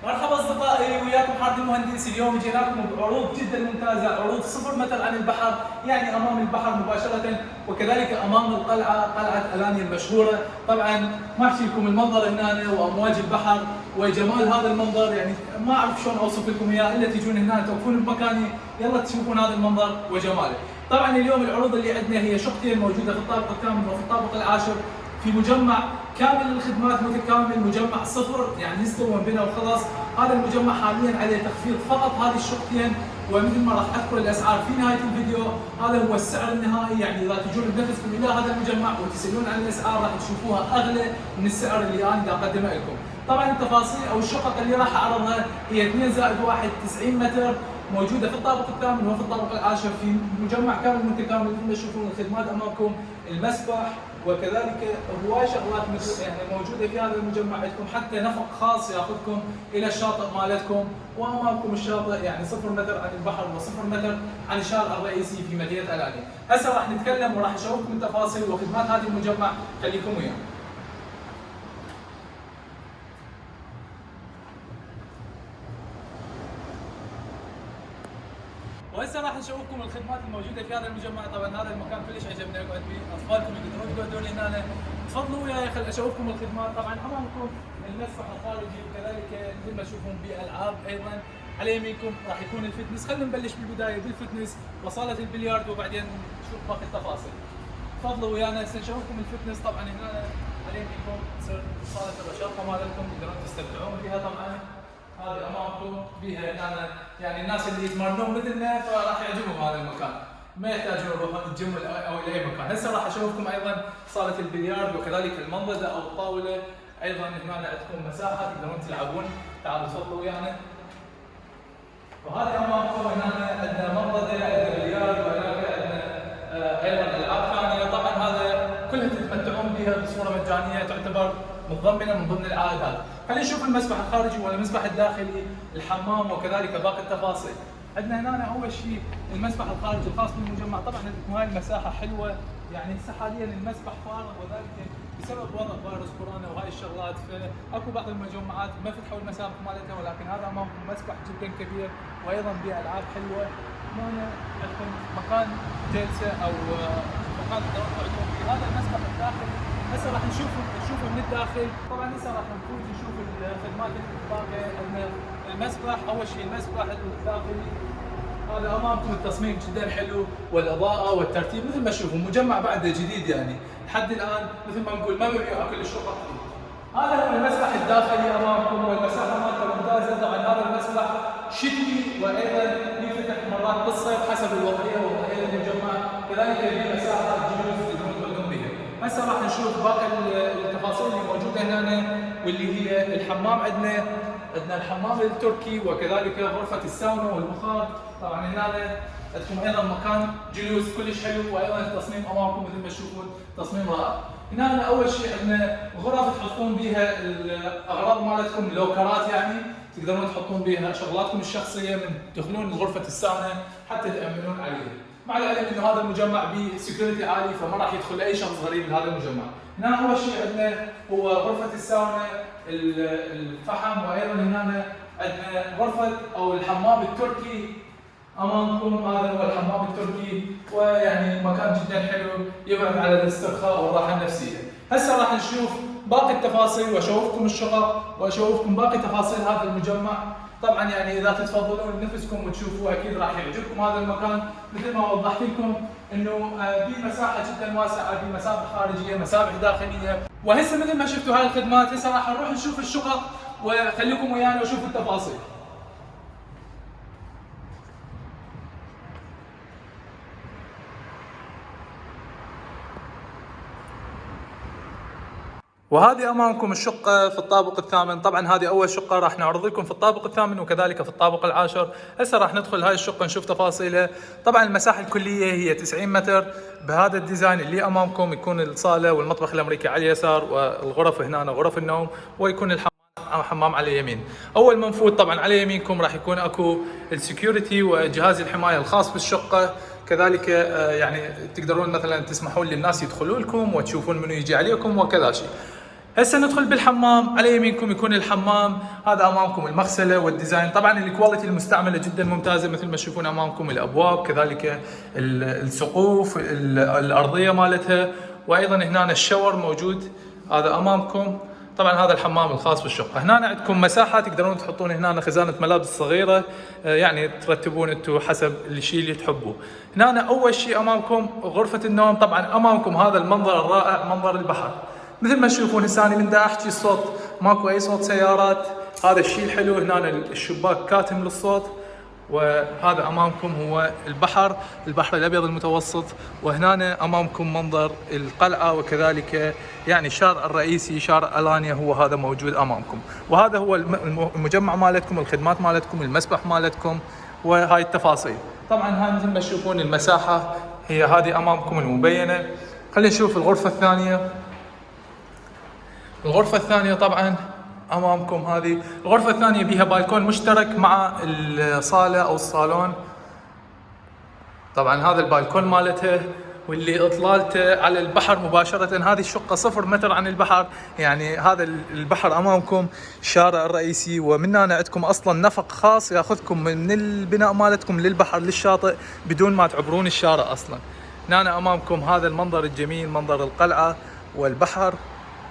مرحبا اصدقائي، وياكم حارد المهندس. اليوم جيناكم بعروض جدا ممتازه، عروض 0 متر عن البحر، يعني امام البحر مباشره، وكذلك امام القلعه، قلعه الانيا المشهوره. طبعا ما احكي لكم المنظر هنا وامواج البحر وجمال هذا المنظر، يعني ما اعرف شلون اوصف لكم اياه الا تجون هنا توقفون بمكاني يلا تشوفون هذا المنظر وجماله. طبعا اليوم العروض اللي عندنا هي شقتين موجوده في الطابق الثامن وفي الطابق العاشر، في مجمع كامل الخدمات متكامل، مجمع صفر يعني نستوى بنا وخلاص. هذا المجمع حاليا عليه تخفيض فقط هذه الشقتين، ومثل ما راح اذكر الاسعار في نهايه الفيديو. هذا هو السعر النهائي، يعني اذا تجون بنفسكم الى هذا المجمع وتسالون عن الاسعار راح تشوفوها اغلى من السعر اللي انا دا اقدمه لكم. طبعا التفاصيل او الشقق اللي راح اعرضها هي 2+1 90 متر، موجوده في الطابق الثامن وفي الطابق العاشر في مجمع كامل متكامل. مثل ما تشوفون الخدمات امامكم، المسبح وكذلك هواي شغلات يعني موجوده في هذا المجمع. عندكم حتى نفق خاص ياخذكم الى الشاطئ مالتكم، وامامكم الشاطئ يعني 0 متر عن البحر و0 متر عن الشارع الرئيسي في مدينه الانيا. هسه راح نتكلم وراح اشوفكم التفاصيل وخدمات هذا المجمع، خليكم ويانا. وهسه راح نشوفكم الخدمات الموجوده في هذا المجمع. طبعا هذا المكان كلش عجبنا نقعد فيه، اطفالكم يقدرون يقعدون هنا. تفضلوا وياي خل اشوفكم الخدمات. طبعا امامكم المسبح الخارجي، وكذلك مثل ما تشوفون بالعاب ايضا. على يمينكم راح يكون الفتنس. خلينا نبلش بالبدايه بالفتنس وصاله البلياردو وبعدين نشوف باقي التفاصيل. تفضلوا ويانا هسه نشوفكم الفتنس. طبعا هنا على يمينكم تصير صاله الرشاقه مالتكم، تقدرون تستمتعون بها. طبعا هذه امامكم بها يعني الناس اللي يتمرنون مثلنا فراح يعجبهم هذا المكان، ما يحتاجون يروحون الجيم او الى اي مكان. هسه راح اشوفكم ايضا صاله البليارد وكذلك المنضده او الطاوله. ايضا هنا عندكم مساحه تقدرون تلعبون. تعالوا تفضلوا ويانا. وهذه امامكم هنا عندنا منضده، عندنا بليارد، وهناك عندنا ايضا العاب ثانيه. طبعا هذا كلها تتمتعون بها بصوره مجانيه، تعتبر متضمنه من ضمن العائدات. خلينا نشوف المسبح الخارجي والمسبح الداخلي، الحمام وكذلك باقي التفاصيل. عندنا هنا اول شيء المسبح الخارجي الخاص بالمجمع. طبعا عندكم هاي المساحه حلوه، يعني هسه حاليا المسبح فارغ، وذلك بسبب وضع فيروس كورونا وهاي الشغلات، فاكو بعض المجمعات ما فتحوا المسابح مالتها، ولكن هذا امامكم مسبح جدا كبير وايضا بالعاب حلوه. هنا عندكم مكان جلسه او مكان تقدرون تقعدون فيه. هذا المسبح الداخلي هسه راح نشوفه من الداخل. طبعا هسه راح نفوت نشوف الخدمات الباقيه. عندنا المسبح، اول شيء المسبح الداخلي هذا امامكم التصميم جدا حلو والاضاءه والترتيب مثل ما تشوفون. مجمع بعده جديد يعني لحد الان مثل ما نقول ما مبيوع كل الشقق. هذا هو المسبح الداخلي امامكم، والمساحه مالته ممتازه. طبعا هذا المسبح شتوي وايضا يفتح مرات بالصيف حسب الوضعيه ووضعيه المجمع. كذلك في مساحه جلوس تقدرون تقعدون بها. هسه راح نشوف باقي التفاصيل اللي موجوده هنا، واللي هي الحمام. عندنا الحمام التركي وكذلك غرفه الساونا والبخار. طبعا هنا عندكم ايضا مكان جلوس كلش حلو، وايضا التصميم امامكم مثل ما تشوفون تصميم رائع. هنا أول شيء عندنا غرف تحطون بها الاغراض مالتكم، لوكرات يعني تقدرون تحطون بها شغلاتكم الشخصيه من تدخلون غرفه الساونا حتى تامنون عليها. مع العلم انه هذا المجمع به سكيورتي عالي، فما راح يدخل اي شخص غريب لهذا المجمع. هنا اول شيء عندنا هو غرفه الساونا، الفحم، وايضا هنا عندنا غرفه او الحمام التركي امامكم. هذا هو الحمام التركي، ويعني مكان جدا حلو يبعد على الاسترخاء والراحه النفسيه. هسه راح نشوف باقي التفاصيل واشوفكم الشقق واشوفكم باقي تفاصيل هذا المجمع. طبعا يعني اذا تتفضلون نفسكم وتشوفوا اكيد راح يعجبكم هذا المكان. مثل ما وضحت لكم انه بمساحه جدا واسعه، بمسابح خارجيه، مسابح داخليه. وهسه مثل ما شفتوا هاي الخدمات، هسه راح نروح نشوف الشقق وخليكم ويانا وشوفوا التفاصيل. وهذه امامكم الشقه في الطابق الثامن. طبعا هذه اول شقه راح نعرض لكم في الطابق الثامن وكذلك في الطابق العاشر. هسه راح ندخل هاي الشقه نشوف تفاصيلها. طبعا المساحه الكليه هي 90 متر بهذا الديزاين اللي امامكم. يكون الصاله والمطبخ الامريكي على اليسار، والغرف هنا غرف النوم، ويكون الحمام على اليمين. اول ما نفوت طبعا على يمينكم راح يكون اكو السكيورتي وجهاز الحمايه الخاص بالشقه. كذلك يعني تقدرون مثلا تسمحون للناس يدخلوا لكم وتشوفون منو يجي عليكم وكذا شيء. هسه ندخل بالحمام. على يمينكم يكون الحمام، هذا امامكم المغسله والديزاين. طبعا الكواليتي المستعمله جدا ممتازه مثل ما تشوفون امامكم، الابواب كذلك السقوف الارضيه مالتها، وايضا هنا الشاور موجود هذا امامكم. طبعا هذا الحمام الخاص بالشقه. هنا عندكم مساحه تقدرون تحطون هنا خزانه ملابس صغيره، يعني ترتبون انتم حسب الشيء اللي تحبوه. هنا اول شيء امامكم غرفه النوم. طبعا امامكم هذا المنظر الرائع، منظر البحر. مثل ما تشوفون هسه من دا احكي الصوت ماكو اي صوت سيارات، هذا الشيء الحلو. هنا الشباك كاتم للصوت، وهذا امامكم هو البحر الابيض المتوسط. وهنا امامكم منظر القلعه، وكذلك يعني الشارع الرئيسي شارع الانيا هو هذا موجود امامكم. وهذا هو المجمع مالتكم، الخدمات مالتكم، المسبح مالتكم، وهاي التفاصيل. طبعا هاي مثل ما تشوفون المساحه هي هذه امامكم المبينه. خلينا نشوف الغرفه الثانيه. الغرفة الثانية طبعا امامكم، هذه الغرفة الثانية بها بالكون مشترك مع الصالة او الصالون. طبعا هذا البالكون مالتها، واللي اطلالته على البحر مباشرة. هذه الشقة 0 متر عن البحر، يعني هذا البحر امامكم الشارع الرئيسي. ومن هنا عندكم اصلا نفق خاص ياخذكم من البناء مالتكم للبحر للشاطئ بدون ما تعبرون الشارع اصلا. هنا امامكم هذا المنظر الجميل، منظر القلعة والبحر.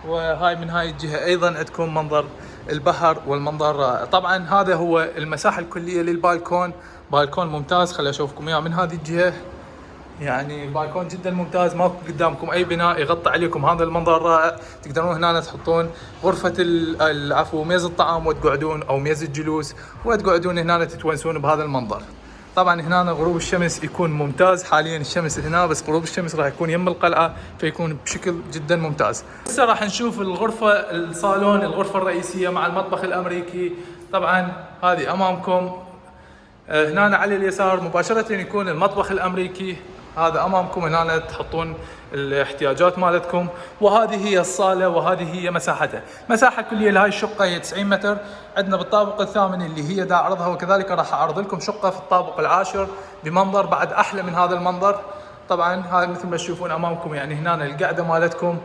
وهاي من هاي الجهة ايضا عندكم منظر البحر والمنظر رائع. طبعا هذا هو المساحة الكلية للبالكون، بالكون ممتاز. خليني اشوفكم اياه من هذه الجهة، يعني بالكون جدا ممتاز. ماكو قدامكم اي بناء يغطي عليكم هذا المنظر الرائع. تقدرون هنا تحطون غرفة العفو ميز الطعام وتقعدون، او ميز الجلوس وتقعدون هنا تتونسون بهذا المنظر. طبعا هنا غروب الشمس يكون ممتاز. حاليا الشمس هنا، بس غروب الشمس راح يكون يم القلعة، فيكون بشكل جدا ممتاز. هسه راح نشوف الغرفة الصالون، الغرفة الرئيسية مع المطبخ الامريكي. طبعا هذه امامكم. هنا على اليسار مباشرة يكون المطبخ الامريكي. هذا امامكم، هنا تحطون الاحتياجات مالتكم. وهذه هي الصالة، وهذه هي مساحتها. مساحة كلية لهاي الشقة هي 90 متر. عندنا بالطابق الثامن اللي هي دا عرضها، وكذلك راح اعرض لكم شقة في الطابق العاشر بمنظر بعد احلى من هذا المنظر. طبعا هاي مثل ما تشوفون امامكم، يعني هنا القعدة مالتكم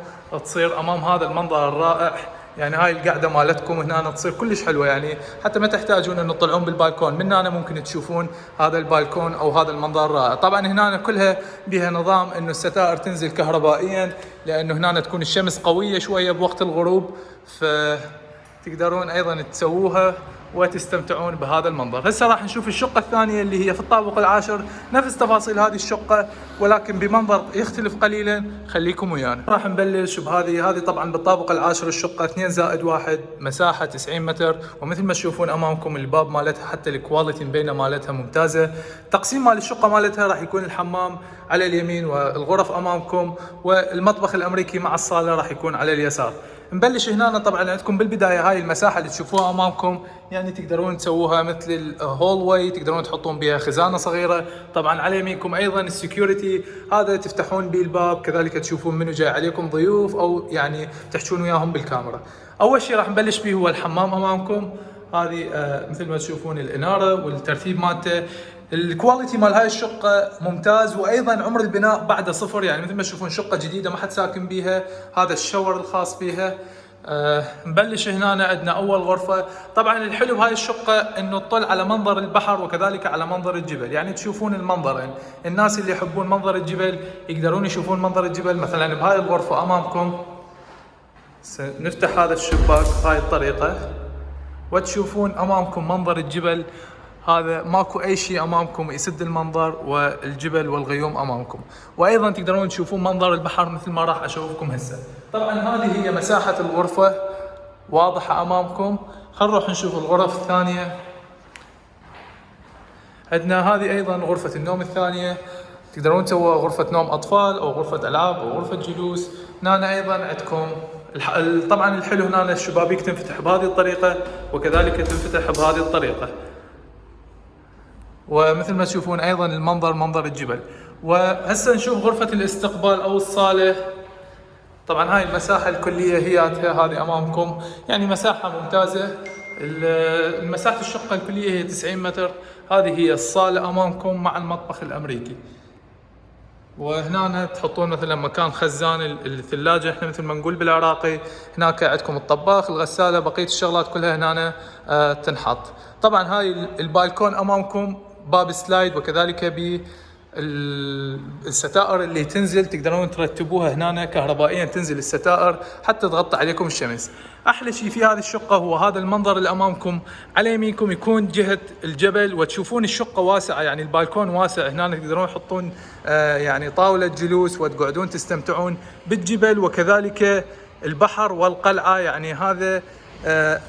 تصير امام هذا المنظر الرائع. يعني هاي القعده مالتكم هنا تصير كلش حلوه، يعني حتى ما تحتاجون انه تطلعون بالبالكون. من هنا ممكن تشوفون هذا البالكون او هذا المنظر الرائع. طبعا هنا كلها بها نظام انه الستائر تنزل كهربائيا، لانه هنا تكون الشمس قويه شويه بوقت الغروب، فتقدرون ايضا تسووها وتستمتعون بهذا المنظر. هسه راح نشوف الشقة الثانية اللي هي في الطابق العاشر، نفس تفاصيل هذه الشقة ولكن بمنظر يختلف قليلا. خليكم ويانا. راح نبلش بهذه طبعا بالطابق العاشر، الشقة 2+1، مساحة 90 متر. ومثل ما تشوفون امامكم الباب مالتها حتى الكواليتي مبينة مالتها ممتازة. تقسيم مال الشقة مالتها راح يكون الحمام على اليمين والغرف امامكم، والمطبخ الامريكي مع الصالة راح يكون على اليسار. نبلش هنا. طبعا عندكم بالبدايه هاي المساحه اللي تشوفوها امامكم، يعني تقدرون تسووها مثل الهول واي، تقدرون تحطون بها خزانه صغيره. طبعا على يمينكم ايضا السكيورتي، هذا تفتحون به الباب، كذلك تشوفون منو جاي عليكم ضيوف او يعني تحكون وياهم بالكاميرا. اول شيء راح نبلش به هو الحمام امامكم. هذه مثل ما تشوفون الاناره والترتيب مالته. الكواليتي مال هاي الشقة ممتاز، وايضا عمر البناء بعده 0، يعني مثل ما تشوفون شقة جديدة ما حد ساكن بيها. هذا الشاور الخاص فيها. نبلش هنا عندنا اول غرفة. طبعا الحلو بهاي الشقة انه تطل على منظر البحر وكذلك على منظر الجبل، يعني تشوفون المنظرين. الناس اللي يحبون منظر الجبل يقدرون يشوفون منظر الجبل. مثلا بهاي الغرفة امامكم نفتح هذا الشباك بهاي الطريقة، وتشوفون امامكم منظر الجبل. هذا ماكو اي شيء امامكم يسد المنظر، والجبل والغيوم امامكم. وايضا تقدرون تشوفون منظر البحر مثل ما راح اشوفكم هسه. طبعا هذه هي مساحة الغرفة واضحة امامكم. خلينا نروح نشوف الغرف الثانية. عندنا هذه ايضا غرفة النوم الثانية، تقدرون تسووا غرفة نوم اطفال او غرفة العاب او غرفة جلوس. هنا ايضا عندكم طبعا الحلو هنا الشبابيك تنفتح بهذه الطريقة، وكذلك تنفتح بهذه الطريقة. ومثل ما تشوفون ايضا المنظر منظر الجبل. وهسه نشوف غرفة الاستقبال او الصالة. طبعا هاي المساحة الكلية هي هذه امامكم، يعني مساحة ممتازة. مساحة الشقة الكلية هي 90 متر. هذه هي الصالة امامكم مع المطبخ الامريكي. وهنا تحطون مثلا مكان خزان الثلاجه، احنا مثل ما نقول بالعراقي. هناك عندكم الطباخ، الغساله، بقيه الشغلات كلها هنا تنحط. طبعا هاي البالكون امامكم باب سلايد، وكذلك الستائر اللي تنزل تقدرون ترتبوها هنا كهربائيا، تنزل الستائر حتى تغطي عليكم الشمس. احلى شيء في هذه الشقه هو هذا المنظر اللي امامكم. على يمينكم يكون جهه الجبل، وتشوفون الشقه واسعه، يعني البالكون واسع. هنا تقدرون تحطون يعني طاوله جلوس وتقعدون تستمتعون بالجبل وكذلك البحر والقلعه. يعني هذا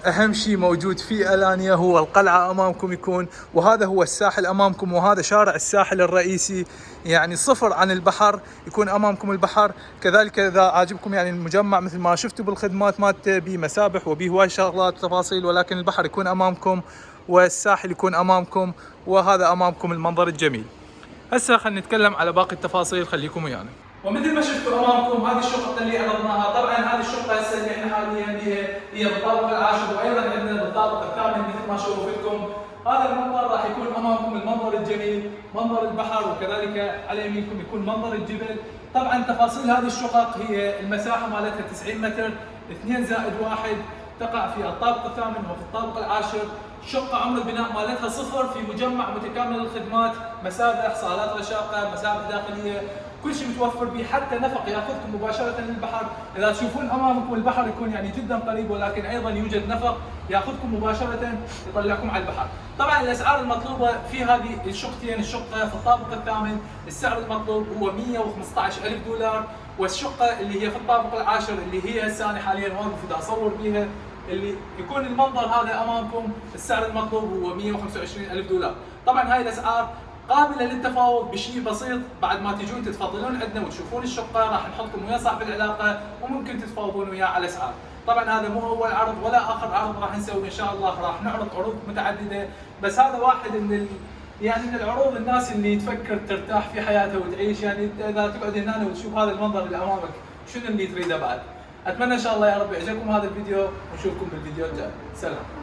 اهم شيء موجود في الانيا، هو القلعه امامكم يكون، وهذا هو الساحل امامكم، وهذا شارع الساحل الرئيسي، يعني صفر عن البحر، يكون امامكم البحر. كذلك اذا عاجبكم يعني المجمع مثل ما شفتوا بالخدمات مالته، به مسابح وبه هواي شغلات وتفاصيل، ولكن البحر يكون امامكم والساحل يكون امامكم، وهذا امامكم المنظر الجميل. هسه خلينا نتكلم على باقي التفاصيل، خليكم ويانا. ومثل ما شفتوا امامكم هذه الشقه اللي عرضناها. طبعا هذه الشقه هسه اللي احنا حاليا بها هي بالطابق العاشر، وايضا عندنا بالطابق الثامن مثل ما شوفوا لكم. هذا المنظر راح يكون امامكم المنظر الجميل، منظر البحر، وكذلك على يمينكم يكون منظر الجبل. طبعا تفاصيل هذه الشقق هي المساحه مالتها 90 متر، 2+1 تقع في الطابق الثامن وفي الطابق العاشر. شقة عمر البناء مالتها صفر، في مجمع متكامل الخدمات، مسابح، صالات رشاقة، مسابح داخلية، كل شيء متوفر به، حتى نفق ياخذكم مباشرة للبحر. إذا تشوفون أمامكم البحر يكون يعني جدا قريب، ولكن أيضا يوجد نفق ياخذكم مباشرة يطلعكم على البحر. طبعا الأسعار المطلوبة في هذه الشقتين، الشقة في الطابق الثامن السعر المطلوب هو 115,000 دولار، والشقة اللي هي في الطابق العاشر اللي هي هسه أنا حاليا واقف بدي أصور بها، اللي يكون المنظر هذا امامكم، السعر المطلوب هو 125,000 دولار. طبعا هاي الاسعار قابله للتفاوض بشيء بسيط، بعد ما تجون تتفضلون عندنا وتشوفون الشقه راح نحطكم ويا صاحب العلاقه وممكن تتفاوضون وياه على اسعار. طبعا هذا مو اول عرض ولا اخر عرض راح نسوي، ان شاء الله راح نعرض عروض متعدده، بس هذا واحد من يعني من العروض الناس اللي تفكر ترتاح في حياتها وتعيش. يعني اذا تقعد هنا وتشوف هذا المنظر اللي امامك شنو اللي تريده بعد؟ اتمنى ان شاء الله يا رب يعجبكم هذا الفيديو، ونشوفكم بالفيديو الجاي. سلام.